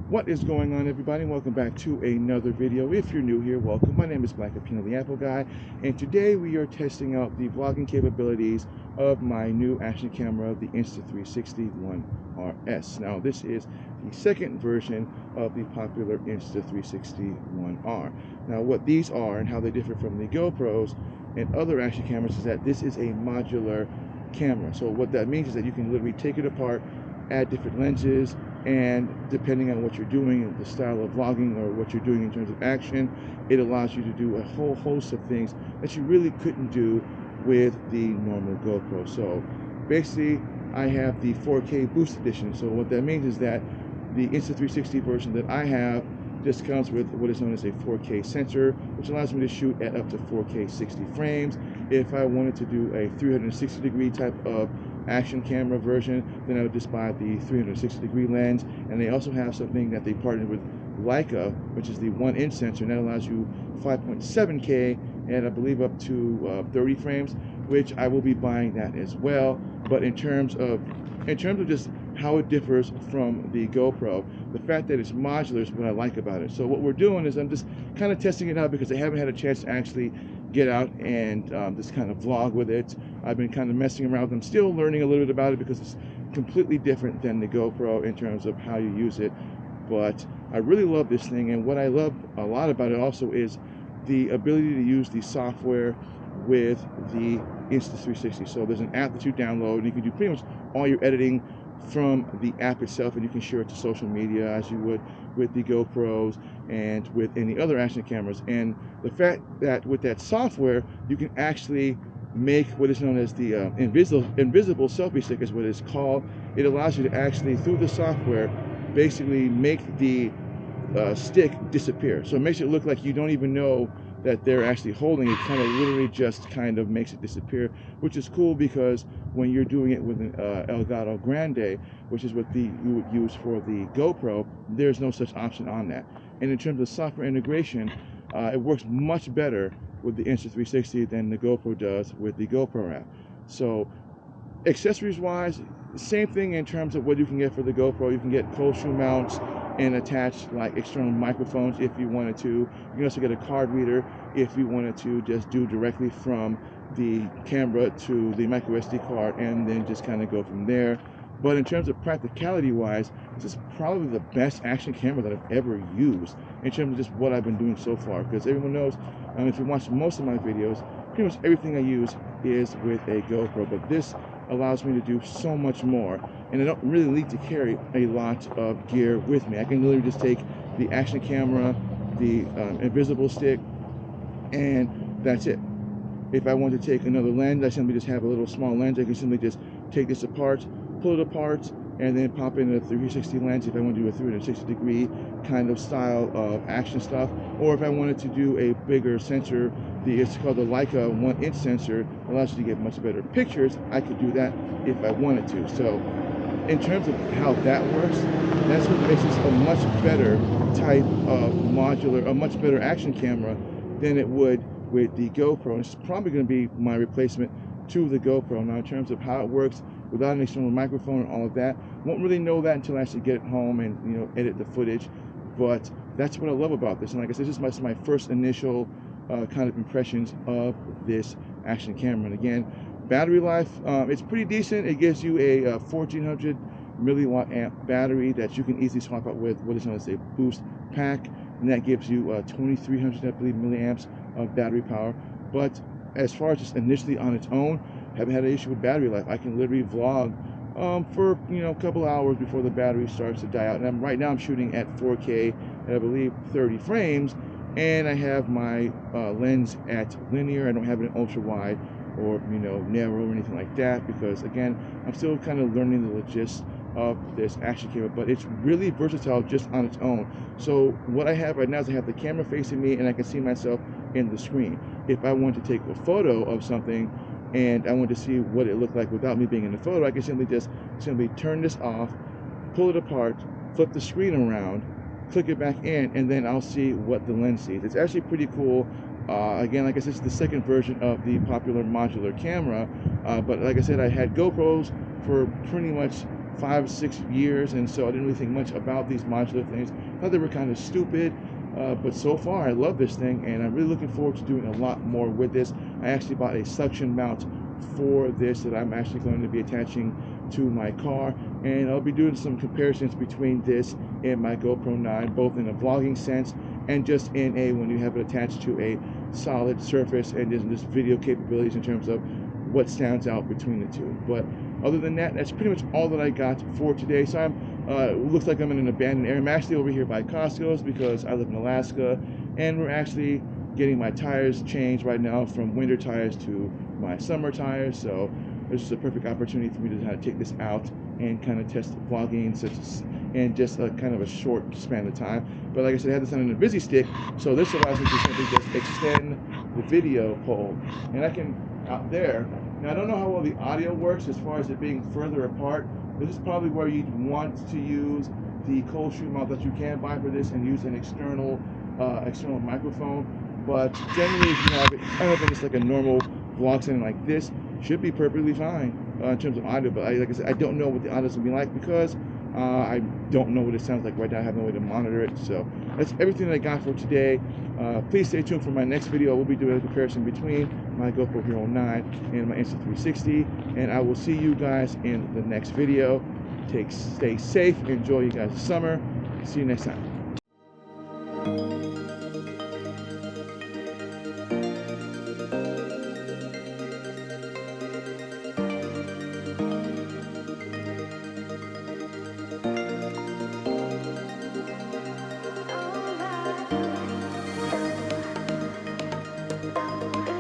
What is going on, everybody? Welcome back to another video. If you're new here, welcome. My name is Black Apino, the Apple Guy, and today we are testing out the vlogging capabilities of my new action camera, the Insta360 One RS. Now, this is the second version of the popular Insta360 One R. Now, what these are and how they differ from the GoPros and other action cameras is that this is a modular camera. So what that means is that you can literally take it apart, add different lenses, and depending on what you're doing, the style of vlogging or what you're doing in terms of action, it allows you to do a whole host of things that you really couldn't do with the normal GoPro. So basically, I have the 4K Boost Edition. So what that means is that the Insta360 version that I have just comes with what is known as a 4K sensor, which allows me to shoot at up to 4K 60 frames. If I wanted to do a 360-degree type of action camera version, then I would just buy the 360-degree lens. And they also have something that they partnered with Leica, which is the 1-inch sensor, and that allows you 5.7K and I believe up to 30 frames, which I will be buying that as well. But in terms of just how it differs from the GoPro, the fact that it's modular is what I like about it. So what we're doing is I'm just kind of testing it out because I haven't had a chance to actually get out and just kind of vlog with it. I've been kind of messing around. I'm still learning a little bit about it because it's completely different than the GoPro in terms of how you use it. But I really love this thing, and what I love a lot about it also is the ability to use the software with the Insta360. So there's an app that you download, and you can do pretty much all your editing from the app itself, and you can share it to social media as you would with the GoPros and with any other action cameras. And the fact that with that software, you can actually make what is known as the invisible selfie stick is what it's called. It allows you to actually, through the software, basically make the stick disappear. So it makes it look like you don't even know that they're actually holding it. Kind of literally just kind of makes it disappear, which is cool because when you're doing it with an Elgato Grande, which is what you would use for the GoPro, there's no such option on that. And in terms of software integration, it works much better with the Insta360 than the GoPro does with the GoPro app. So accessories wise, same thing in terms of what you can get for the GoPro. You can get cold shoe mounts and attach like external microphones if you wanted to. You can also get a card reader if you wanted to just do directly from the camera to the micro SD card and then just kind of go from there. But in terms of practicality wise, this is probably the best action camera that I've ever used in terms of just what I've been doing so far. Because everyone knows, if you watch most of my videos, pretty much everything I use is with a GoPro. But this allows me to do so much more, and I don't really need to carry a lot of gear with me. I can literally just take the action camera, the invisible stick, and that's it. If I want to take another lens, I simply just have a little small lens. I can simply just take this apart, pull it apart, and then pop in a 360 lens if I want to do a 360-degree kind of style of action stuff. Or if I wanted to do a bigger sensor, it's called the Leica 1-inch sensor, allows you to get much better pictures. I could do that if I wanted to. So in terms of how that works, that's what makes this a much better type of modular, a much better action camera than it would with the GoPro. It's probably going to be my replacement to the GoPro. Now, in terms of how it works without an external microphone and all of that, won't really know that until I actually get home and edit the footage. But that's what I love about this. And like I said, this is my first initial kind of impressions of this action camera. And again, battery life, it's pretty decent. It gives you a 1400 milliwatt amp battery that you can easily swap out with what is known as a boost pack, and that gives you 2300, I believe, milliamps of battery power. But as far as just initially on its own, haven't had an issue with battery life. I can literally vlog for a couple hours before the battery starts to die out. And right now I'm shooting at 4K at I believe 30 frames, and I have my lens at linear. I don't have it in ultra wide or narrow or anything like that, because again, I'm still kind of learning the logistics of this action camera, but it's really versatile just on its own. So what I have right now is I have the camera facing me and I can see myself in the screen. If I want to take a photo of something and I want to see what it looked like without me being in the photo, I can simply turn this off, pull it apart, flip the screen around, click it back in, and then I'll see what the lens sees. It's actually pretty cool. Again, like I said, it's the second version of the popular modular camera, but like I said, I had GoPros for pretty much 5 or 6 years, and so I didn't really think much about these modular things. I thought they were kind of stupid, but so far I love this thing, and I'm really looking forward to doing a lot more with this. I actually bought a suction mount for this that I'm actually going to be attaching to my car, and I'll be doing some comparisons between this and my GoPro 9, both in a vlogging sense and just in a when you have it attached to a solid surface, and just video capabilities in terms of what stands out between the two. But other than that, that's pretty much all that I got for today. So it looks like I'm in an abandoned area. I'm actually over here by Costco's because I live in Alaska, and we're actually getting my tires changed right now from winter tires to my summer tires. So this is a perfect opportunity for me to kind of take this out and kind of test vlogging and just kind of a short span of time. But like I said, I had this on a busy stick, so this allows me to simply just extend the video pole, and I can out there. Now I don't know how well the audio works as far as it being further apart. This is probably where you'd want to use the cold shoe mount that you can buy for this and use an external microphone. But generally, if you have it kind of in just like a normal vlog setting like this, should be perfectly fine in terms of audio. But like I said, I don't know what the audio is going to be like because I don't know what it sounds like right now. I have no way to monitor it. So that's everything that I got for today. Please stay tuned for my next video. We'll be doing a comparison between my GoPro Hero9 and my insta360. And I will see you guys in the next video. Stay safe. Enjoy you guys' summer. See you next time.